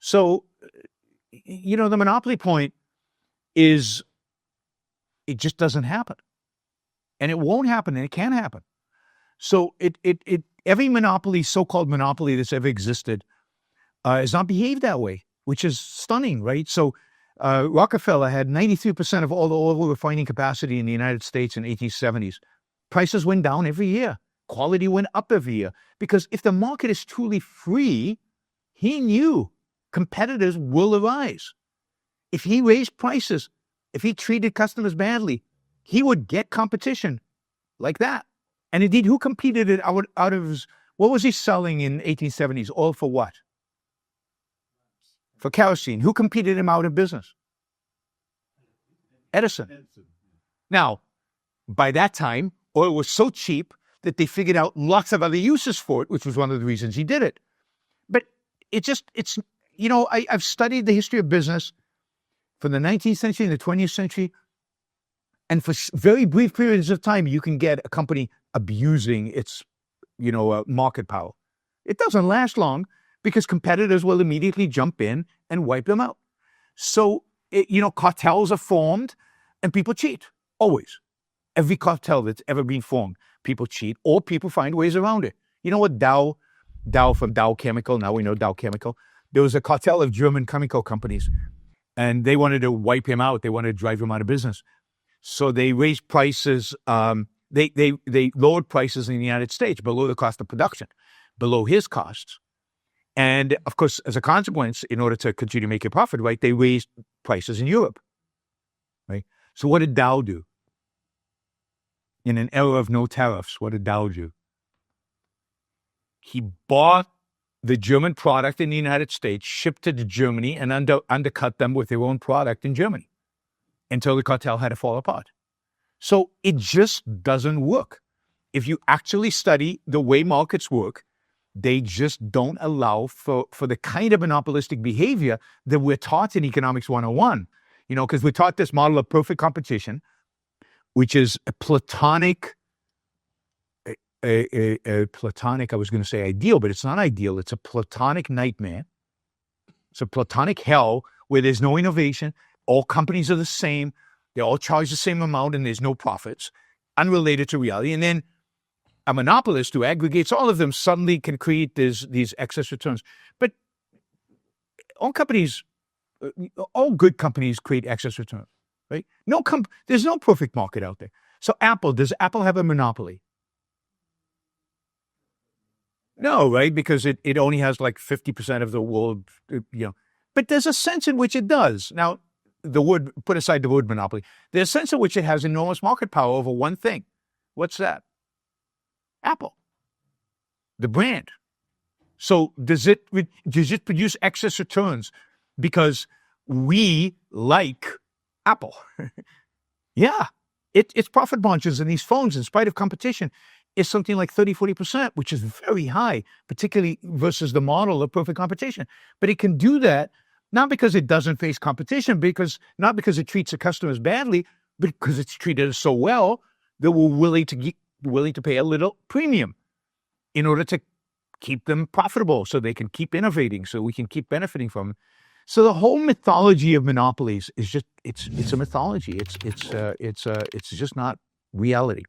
So, the monopoly point is it just doesn't happen. And it won't happen, and it can't happen. So every monopoly, so-called monopoly that's ever existed, has not behaved that way, which is stunning, right? So Rockefeller had 93% of all the oil refining capacity in the United States in the 1870s. Prices went down every year. Quality went up every year. Because if the market is truly free, he knew competitors will arise. If he raised prices, if he treated customers badly, he would get competition like that. And indeed, who competed it out of his, what was he selling in 1870s? Oil for what? For kerosene. Who competed him out of business? Edison. Now, by that time, oil was so cheap that they figured out lots of other uses for it, which was one of the reasons he did it. But I've studied the history of business from the 19th century and the 20th century. And for very brief periods of time, you can get a company abusing its, market power. It doesn't last long because competitors will immediately jump in and wipe them out. So, cartels are formed and people cheat, always. Every cartel that's ever been formed, people cheat or people find ways around it. You know what Dow from Dow Chemical, now we know Dow Chemical, there was a cartel of German chemical companies and they wanted to wipe him out. They wanted to drive him out of business. So they raised prices. They lowered prices in the United States below the cost of production, below his costs. And of course, as a consequence, in order to continue to make a profit, right, they raised prices in Europe. Right. So what did Dow do? In an era of no tariffs, what did Dow do? He bought the German product in the United States, shipped it to Germany, and undercut them with their own product in Germany until the cartel had to fall apart. So it just doesn't work. If you actually study the way markets work, they just don't allow for the kind of monopolistic behavior that we're taught in Economics 101. Because we're taught this model of perfect competition, which is a platonic, I was going to say ideal, but it's not ideal. It's a platonic nightmare. It's a platonic hell where there's no innovation. All companies are the same. They all charge the same amount and there's no profits, unrelated to reality. And then a monopolist who aggregates all of them suddenly can create these excess returns. But all good companies create excess returns, right? There's no perfect market out there. So does Apple have a monopoly? No, right? Because it only has like 50% of the world, But there's a sense in which it does. Now, put aside the word monopoly. There's a sense in which it has enormous market power over one thing. What's that? Apple, the brand. So does it produce excess returns because we like Apple? Yeah, its profit margins in these phones, in spite of competition, is something like 30-40%, which is very high, particularly versus the model of perfect competition. But it can do that not because it doesn't face competition, not because it treats the customers badly, but because it's treated us so well that we're willing to pay a little premium in order to keep them profitable, so they can keep innovating, so we can keep benefiting from them. So the whole mythology of monopolies is just it's a mythology. It's just not reality.